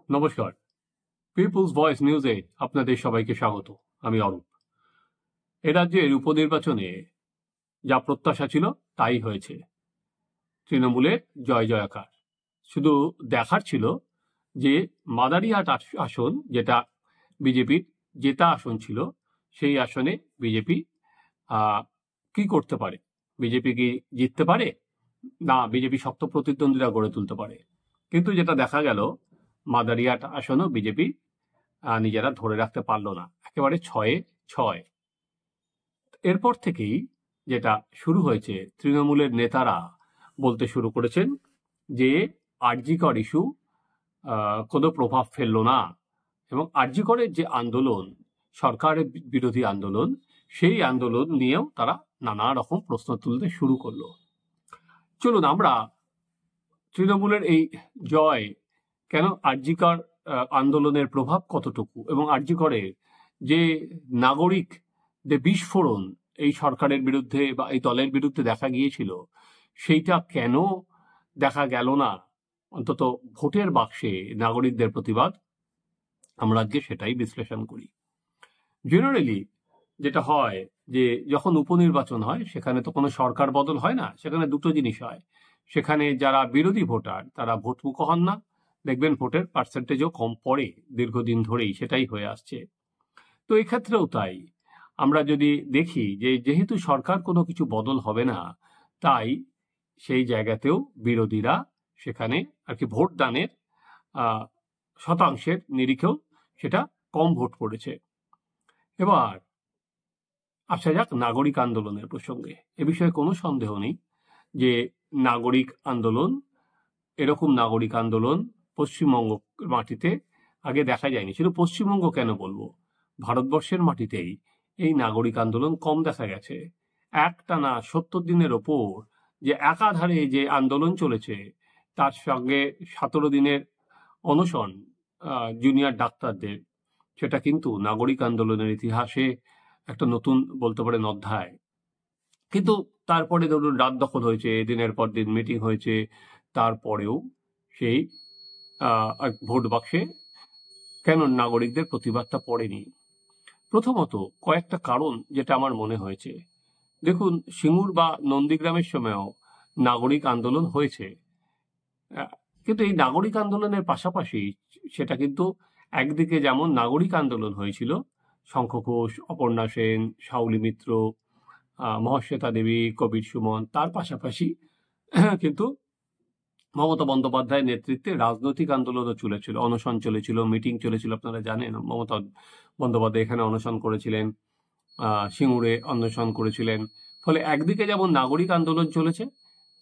নমস্কার, people's voice নিউজে আপনাদের সবাইকে স্বাগত। আমি অরূপ। এ রাজ্যের উপনির্বাচনে যা প্রত্যাশা ছিল তাই হয়েছে। তৃণমূলের জয় জয়কার। শুধু দেখার ছিল যে মাদারিহাট আসন, যেটা বিজেপির জেতা আসন ছিল, সেই আসনে বিজেপি কি করতে পারে। বিজেপি কি জিততে পারে, না বিজেপি শক্ত প্রতিদ্বন্দ্বিতা গড়ে তুলতে পারে। কিন্তু যেটা দেখা গেল, মাদারিহাট আসনও বিজেপি নিজেরা ধরে রাখতে পারলো না, একেবারে 6-6। এরপর থেকেই যেটা শুরু হয়েছে, তৃণমূলের নেতারা বলতে শুরু করেছেন যে আরজি কর ইস্যু কোনো প্রভাব ফেললো না, এবং আরজি করের যে আন্দোলন, সরকারের বিরোধী আন্দোলন, সেই আন্দোলন নিয়েও তারা নানা রকম প্রশ্ন তুলতে শুরু করলো। চলুন আমরা তৃণমূলের এই জয়, কেন আরজি কর আন্দোলনের প্রভাব কতটুকু, এবং আরজি করের যে নাগরিকদের বিস্ফোরণ এই সরকারের বিরুদ্ধে বা এই দলের বিরুদ্ধে দেখা গিয়েছিল, সেইটা কেন দেখা গেল না অন্তত ভোটের বাক্সে নাগরিকদের প্রতিবাদ, আমরা আজকে সেটাই বিশ্লেষণ করি। জেনারেলি যেটা হয় যে যখন উপনির্বাচন হয়, সেখানে তো কোনো সরকার বদল হয় না, সেখানে দুটো জিনিস হয়। সেখানে যারা বিরোধী ভোটার তারা ভোটমুখ হন না, দেখবেন ভোটের পার্সেন্টেজও কম পড়ে, দীর্ঘদিন ধরেই সেটাই হয়ে আসছে। তো এক্ষেত্রেও তাই। আমরা যদি দেখি যে যেহেতু সরকার কোনো কিছু বদল হবে না, তাই সেই জায়গাতেও বিরোধীরা সেখানে আর কি ভোটদানের শতাংশের নিরিখেও সেটা কম ভোট পড়েছে। এবার আসা যাক নাগরিক আন্দোলনের প্রসঙ্গে। এ বিষয়ে কোনো সন্দেহ নেই যে নাগরিক আন্দোলন, এরকম নাগরিক আন্দোলন পশ্চিমবঙ্গ মাটিতে আগে দেখা যায়নি। শুধু পশ্চিমবঙ্গ কেন বলবো, ভারতবর্ষের মাটিতেই এই নাগরিক আন্দোলন কম দেখা গেছে। একটানা 70 দিনের ওপর যে একাধারে যে আন্দোলন চলেছে, তার সঙ্গে 17 দিনের অনশন জুনিয়র ডাক্তারদের, সেটা কিন্তু নাগরিক আন্দোলনের ইতিহাসে একটা নতুন বলতে পারেন অধ্যায়। কিন্তু তারপরে ধরুন রাত দখল হয়েছে, দিনের পর দিন মিটিং হয়েছে, তারপরেও সেই ভোট বাক্সে কেন নাগরিকদের প্রতিবাদটা পড়েনি। প্রথমত কয়েকটা কারণ যেটা আমার মনে হয়েছে। দেখুন, সিঙ্গুর বা নন্দীগ্রামের সময়ও নাগরিক আন্দোলন হয়েছে, কিন্তু এই নাগরিক আন্দোলনের পাশাপাশি সেটা কিন্তু একদিকে যেমন নাগরিক আন্দোলন হয়েছিল, শঙ্খ ঘোষ, অপর্ণা সেন, শাউলি মিত্র, মহাশ্বেতা দেবী, কবির সুমন, তার পাশাপাশি কিন্তু মমতা বন্দ্যোপাধ্যায়ের নেতৃত্বে রাজনৈতিক আন্দোলনও চলেছিল, অনশন চলেছিল, মিটিং চলেছিল। আপনারা জানেন মমতা বন্দ্যোপাধ্যায় এখানে অনশন করেছিলেন, সিঙ্গুরে অনশন করেছিলেন। ফলে একদিকে যেমন নাগরিক আন্দোলন চলেছে,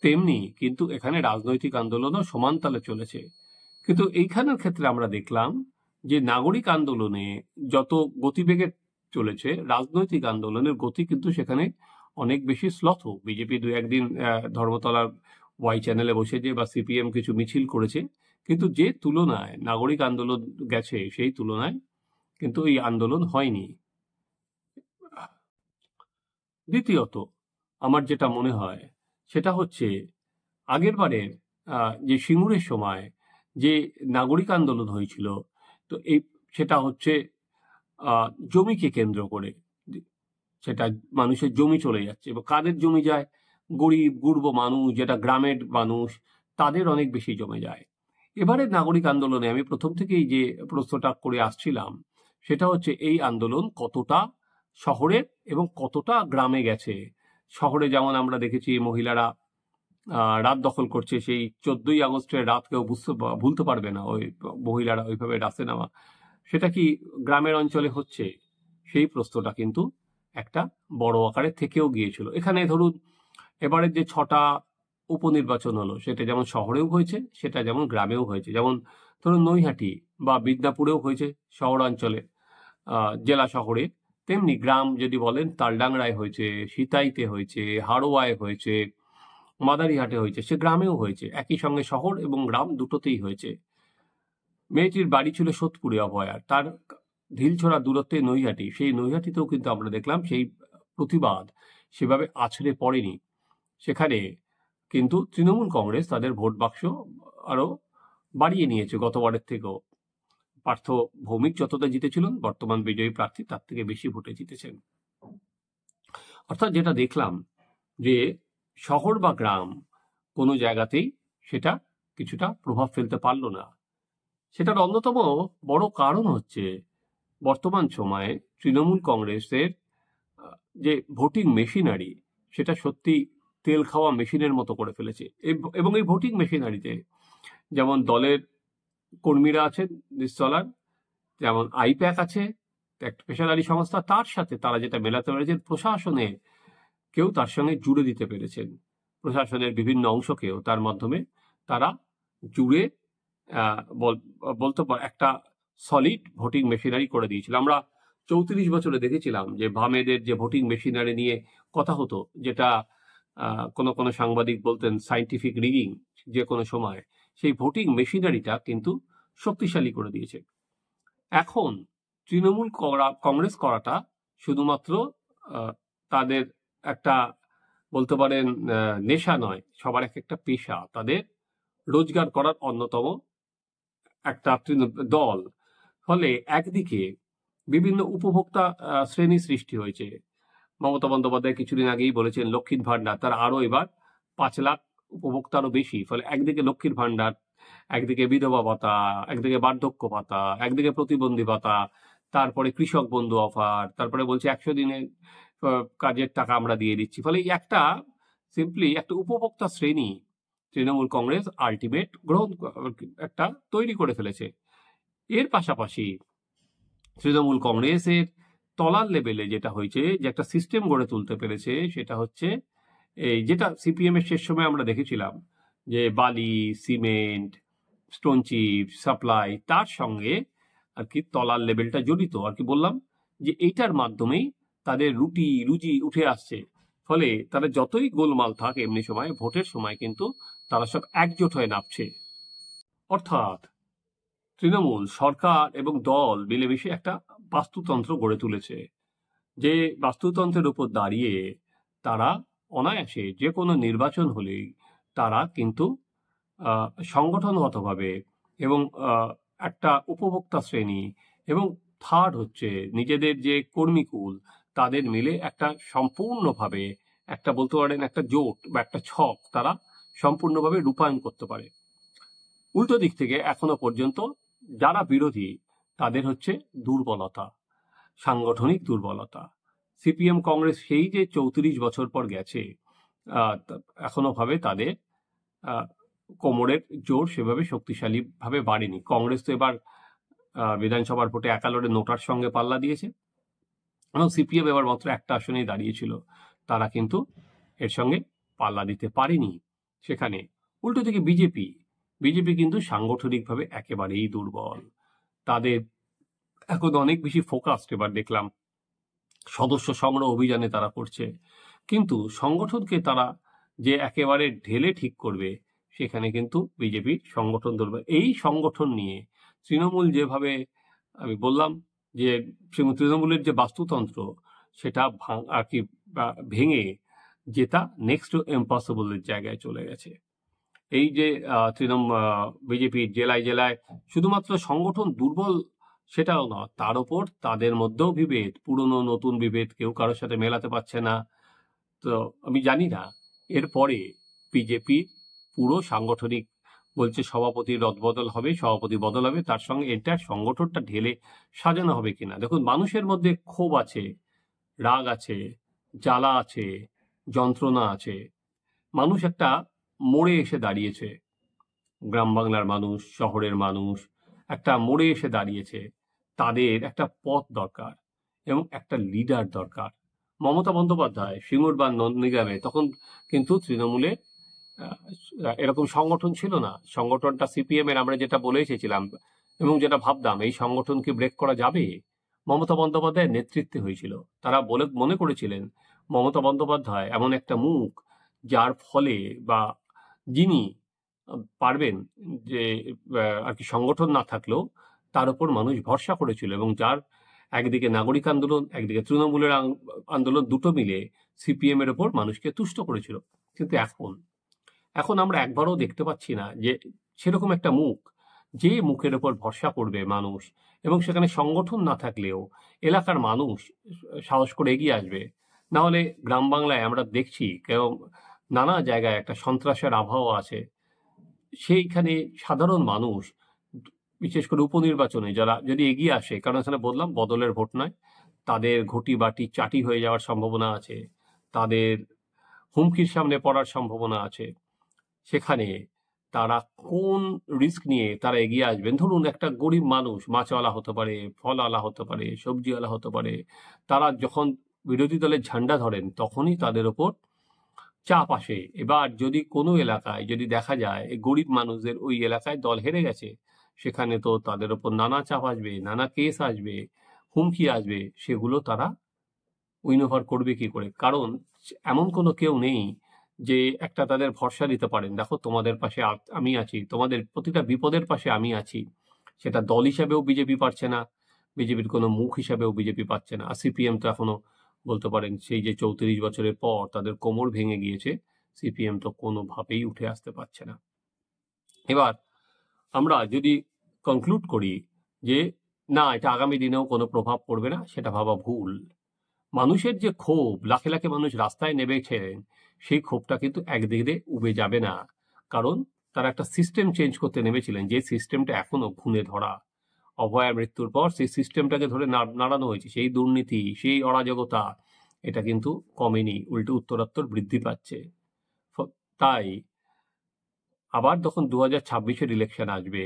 তেমনি কিন্তু এখানে রাজনৈতিক আন্দোলনও সমানতালে চলেছে। কিন্তু এইখানের ক্ষেত্রে আমরা দেখলাম যে নাগরিক আন্দোলনে যত গতিবেগে চলেছে, রাজনৈতিক আন্দোলনের গতি কিন্তু সেখানে অনেক বেশি স্লথ। বিজেপি দু একদিন ধর্মতলার ওয়াই চ্যানেলে বসে যে বা সিপিএম কিছু মিছিল করেছে, কিন্তু যে তুলনায় নাগরিক আন্দোলন গেছে সেই তুলনায় কিন্তু এই আন্দোলন হয়নি। দ্বিতীয়ত আমার যেটা মনে হয় সেটা হচ্ছে আগের বারের যে সিঙ্গুরের সময় যে নাগরিক আন্দোলন হয়েছিল, তো এই সেটা হচ্ছে জমিকে কেন্দ্র করে, সেটা মানুষের জমি চলে যাচ্ছে, এবং কাদের জমি যায়, গরিব গুরব মানুষ, যেটা গ্রামের মানুষ, তাদের অনেক বেশি জমে যায়। এবারের নাগরিক আন্দোলনে আমি প্রথম থেকেই যে প্রশ্নটা করে আসছিলাম সেটা হচ্ছে এই আন্দোলন কতটা শহরের এবং কতটা গ্রামে গেছে। শহরে যেমন আমরা দেখেছি মহিলারা রাত দখল করছে, সেই 14ই আগস্টের রাত কেউ ভুলতে পারবে না, ওই মহিলারা ওইভাবে রাস্তায় নামা, সেটা কি গ্রামের অঞ্চলে হচ্ছে? সেই প্রশ্নটা কিন্তু একটা বড় আকারে থেকেও গিয়েছিল। এখানে ধরুন এবারের যে 6টা উপনির্বাচন হলো, সেটা যেমন শহরেও হয়েছে, সেটা যেমন গ্রামেও হয়েছে। যেমন ধরুন নৈহাটি বা বিদ্যাপুরেও হয়েছে শহরাঞ্চলে, জেলা শহরে, তেমনি গ্রাম যদি বলেন তালডাংরায় হয়েছে, সিতাইতে হয়েছে, হাড়োয়ায় হয়েছে, মাদারিহাটে হয়েছে, সে গ্রামেও হয়েছে। একই সঙ্গে শহর এবং গ্রাম দুটোতেই হয়েছে। মেয়েটির বাড়ি ছিল সোদপুরে অভয়ার, তার ঢিলছোড়া দূরত্বে নৈহাটি, সেই নৈহাটিতেও কিন্তু আমরা দেখলাম সেই প্রতিবাদ সেভাবে আছড়ে পড়েনি। সেখানে কিন্তু তৃণমূল কংগ্রেস তাদের ভোট বাক্স আরো বাড়িয়ে নিয়েছে গতবারের থেকেও। পার্থ ভৌমিক যতটা জিতেছিলেন, বর্তমান বিজয়ী প্রার্থী তার থেকে বেশি ভোটে জিতেছেন। অর্থাৎ যেটা দেখলাম যে শহর বা গ্রাম কোনো জায়গাতেই সেটা কিছুটা প্রভাব ফেলতে পারল না। সেটার অন্যতম বড় কারণ হচ্ছে বর্তমান সময়ে তৃণমূল কংগ্রেসের যে ভোটিং মেশিনারি, সেটা সত্যি তেল খাওয়া মেশিনের মতো করে ফেলেছে। এবং এই ভোটিং মেশিনারিতে যেমন দলের কর্মীরা আছেন নিশ্চলার, যেমন আইপ্যাক আছে একটা পেশাদারি সংস্থা, তার সাথে তারা যেটা মেলাতে পেরেছেন প্রশাসনে কেউ তার সঙ্গে জুড়ে দিতে পেরেছেন, প্রশাসনের বিভিন্ন অংশকেও তার মাধ্যমে তারা জুড়ে বলতে একটা সলিড ভোটিং মেশিনারি করে দিয়েছিল। আমরা 34 বছরে দেখেছিলাম যে বামেদের যে ভোটিং মেশিনারি নিয়ে কথা হতো, যেটা কোনো কোনো সাংবাদিক বলতেন সাইন্টিফিক রিগিং, যে কোনো সময় সেই ভোটিং মেশিনারিটা কিন্তু শক্তিশালী করে দিয়েছে। এখন তৃণমূল কংগ্রেস করাটা শুধুমাত্র তাদের একটা বলতে পারেন নেশা নয়, সবার একটা পেশা, তাদের রোজগার করার অন্যতম একটা দল। ফলে একদিকে বিভিন্ন উপভোক্তা শ্রেণী সৃষ্টি হয়েছে। মমতা বন্দ্যোপাধ্যায় কিছুদিন আগেই বলেছেন লক্ষ্মীর ভান্ডার, তার আরো এবার 5 লাখ উপভোক্তারও বেশি। ফলে একদিকে লক্ষ্মীর ভান্ডার, একদিকে বিধবা ভাতা, একদিকে বার্ধক্য ভাতা, একদিকে প্রতিবন্ধী ভাতা, তারপরে কৃষক বন্ধু অফার, তারপরে বলছে 100 দিনের কাজের টাকা আমরা দিয়ে দিচ্ছি। ফলে একটা সিম্পলি একটা উপভোক্তা শ্রেণী তৃণমূল কংগ্রেস আলটিমেট একটা তৈরি করে ফেলেছে। এর পাশাপাশি তৃণমূল কংগ্রেসের তলার লেভেলে যেটা হয়েছে, যে একটা সিস্টেম গড়ে তুলতে পেরেছে, সেটা হচ্ছে এই যেটা সিপিএম এর শেষ সময় আমরা দেখেছিলাম যে বালি, সিমেন্ট, স্টোন চিপ সাপ্লাই, তার সঙ্গে আর কি তলার লেভেলটা জড়িত। আর কি বললাম যে এইটার মাধ্যমেই তাদের রুজি উঠে আসছে। ফলে তারা যতই গোলমাল থাক এমনি সময় ভোটের সময় কিন্তু তারা সব একজোট হয়ে নামছে। অর্থাৎ তৃণমূল সরকার এবং দল মিলেমিশে একটা বাস্তুতন্ত্র গড়ে তুলেছে, যে বাস্তুতন্ত্রের উপর দাঁড়িয়ে তারা অনায়াসে যে কোনো নির্বাচন হলেই তারা কিন্তু সংগঠনগতভাবে এবং একটা উপভোক্তা শ্রেণী এবং থার্ড হচ্ছে নিজেদের যে কর্মীকুল, তাদের মিলে একটা সম্পূর্ণভাবে একটা বলতে পারেন একটা জোট বা একটা ছক তারা সম্পূর্ণভাবে রূপায়ণ করতে পারে। উল্টো দিক থেকে এখনো পর্যন্ত যারা বিরোধী তাদের হচ্ছে দুর্বলতা, সাংগঠনিক দুর্বলতা। সিপিএম কংগ্রেস সেই যে 34 বছর পর গেছে, এখনো ভাবে তাদের কোমরের জোর সেভাবে শক্তিশালী ভাবে বাড়েনি। কংগ্রেস তো এবার বিধানসভার ভোটে একালোরে নোটার সঙ্গে পাল্লা দিয়েছে, এবং সিপিএম এবার মাত্র একটা আসনেই দাঁড়িয়েছিল, তারা কিন্তু এর সঙ্গে পাল্লা দিতে পারেনি। সেখানে উল্টো দিকে বিজেপি কিন্তু সাংগঠনিকভাবে একেবারেই দুর্বল। তাদের এখন অনেক বেশি ফোকাসড, এবার দেখলাম সদস্য সংগ্রহ অভিযানে তারা করছে, কিন্তু সংগঠনকে তারা যে একেবারে ঢেলে ঠিক করবে সেখানে কিন্তু বিজেপি সংগঠন দুর্বল। এই সংগঠন নিয়ে তৃণমূল যেভাবে আমি বললাম যে তৃণমূলের যে বাস্তুতন্ত্র সেটা আর কি ভেঙে যেটা নেক্সট টু ইম্পসিবলের জায়গায় চলে গেছে। এই যে বিজেপির জেলায় জেলায় শুধুমাত্র সংগঠন দুর্বল সেটাও না, তার উপর তাদের মধ্যেও বিভেদ, পুরনো নতুন বিভেদ, কেউ কারোর সাথে মেলাতে পারছে না। তো আমি জানি না এরপরে বিজেপির পুরো সাংগঠনিক বলছে সভাপতির রদবদল হবে, সভাপতি বদল হবে, তার সঙ্গে এন্টায়ার সংগঠনটা ঢেলে সাজানো হবে কিনা। দেখুন, মানুষের মধ্যে ক্ষোভ আছে, রাগ আছে, জ্বালা আছে, যন্ত্রণা আছে। মানুষ একটা মোড়ে এসে দাঁড়িয়েছে, গ্রাম বাংলার মানুষ, শহরের মানুষ একটা মোড়ে এসে দাঁড়িয়েছে। তাদের একটা পথ দরকার এবং একটা লিডার দরকার। মমতা বন্দ্যোপাধ্যায় সিঙ্গুর বা নন্দীগ্রামে তখন কিন্তু তৃণমূলের এরকম সংগঠন ছিল না। সংগঠনটা সিপিএম এর আমরা যেটা বলে এসেছিলাম এবং যেটা ভাবতাম এই সংগঠনকে ব্রেক করা যাবে, মমতা বন্দ্যোপাধ্যায়ের নেতৃত্বে হয়েছিল। তারা মনে করেছিলেন মমতা বন্দ্যোপাধ্যায় এমন একটা মুখ যার ফলে বা যিনি পারবেন যে আর কি সংগঠন না থাকলেও তার উপর মানুষ ভরসা করেছিল, এবং যার একদিকে নাগরিক আন্দোলন, একদিকে তৃণমূলের আন্দোলন, দুটো মিলে সিপিএম এর উপর মানুষকে তুষ্ট করেছিল। কিন্তু এখন আমরা একবারও দেখতে পাচ্ছি না যে সেরকম একটা মুখ যে মুখের ওপর ভরসা করবে মানুষ, এবং সেখানে সংগঠন না থাকলেও এলাকার মানুষ সাহস করে এগিয়ে আসবে। না হলে গ্রাম বাংলায় আমরা দেখছি কেউ নানা জায়গায় একটা সন্ত্রাসের আবহাওয়া আছে, সেইখানে সাধারণ মানুষ, বিশেষ করে উপনির্বাচনে যারা যদি এগিয়ে আসে, কারণ এখানে বললাম বদলের ভোট নয়, তাদের ঘটি বাটি চাটি হয়ে যাওয়ার সম্ভাবনা আছে, তাদের হুমকির সামনে পড়ার সম্ভাবনা আছে। সেখানে তারা কোন রিস্ক নিয়ে তারা এগিয়ে আসবেন? ধরুন একটা গরিব মানুষ, মাছওয়ালা হতে পারে, ফলওয়ালা হতে পারে, সবজিওয়ালা হতে পারে, তারা যখন বিরোধী দলের ঝান্ডা ধরেন তখনই তাদের ওপর চাপ আসে। এবার যদি কোনো এলাকায় যদি দেখা যায় এই গরিব মানুষদের ওই এলাকায় দল হেরে গেছে, সেখানে তো তাদের ওপর নানা চাপ আসবে, নানা কেস আসবে, হুমকি আসবে, সেগুলো তারা উইন ওভার করবে কি করে? কারণ এমন কোনো কেউ নেই যে একটা তাদের ভরসা দিতে পারেন, দেখো তোমাদের পাশে আমি আছি, তোমাদের প্রতিটা বিপদের পাশে আমি আছি। সেটা দল হিসাবেও বিজেপি পারছে না, বিজেপির কোনো মুখ হিসাবেও বিজেপি পাচ্ছে না। আর সিপিএম তো এখনো বলতে পারেন সেই যে 34 বছরের পর তাদের কোমর ভেঙে গিয়েছে, সিপিএম তো কোনোভাবেই উঠে আসতে পারছে না। এবার আমরা যদি কনক্লুড করি যে না, এটা আগামী দিনেও কোনো প্রভাব পড়বে না, সেটা ভাবা ভুল। মানুষের যে ক্ষোভ, লাখে লাখে মানুষ রাস্তায় নেমেছেন, সেই ক্ষোভটা কিন্তু একদিকে উবে যাবে না। কারণ তারা একটা সিস্টেম চেঞ্জ করতে নেমেছিলেন, যে সিস্টেমটা এখনো ঘুণে ধরা। অভয়ার মৃত্যুর পর সেই সিস্টেমটাকে ধরে নাড়ানো হয়েছে, সেই দুর্নীতি, সেই অরাজকতা, এটা কিন্তু কমেনি, উল্টো উত্তরাত্তর বৃদ্ধি পাচ্ছে। তাই আবার যখন 2026-এর ইলেকশন আসবে,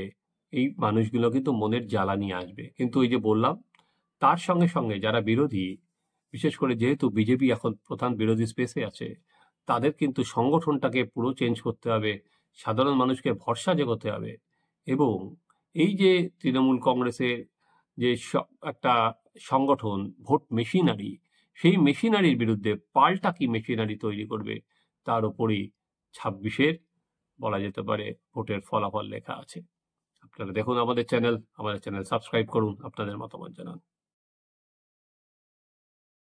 এই মানুষগুলো কিন্তু মনের জ্বালা নিয়ে আসবে। কিন্তু ওই যে বললাম, তার সঙ্গে সঙ্গে যারা বিরোধী, বিশেষ করে যেহেতু বিজেপি এখন প্রধান বিরোধী স্পেসে আছে, তাদের কিন্তু সংগঠনটাকে পুরো চেঞ্জ করতে হবে, সাধারণ মানুষকে ভরসা জেগোতে হবে। এবং এই যে তৃণমূল কংগ্রেসের যে একটা সংগঠন, ভোট মেশিনারি, সেই মেশিনারির বিরুদ্ধে পাল্টা কি মেশিনারি তৈরি করবে, তার উপরই 26-এর বলা যেতে পারে ভোটের ফলাফল লেখা আছে। আপনারা দেখুন আমাদের চ্যানেল সাবস্ক্রাইব করুন, আপনাদের মতামত জানান।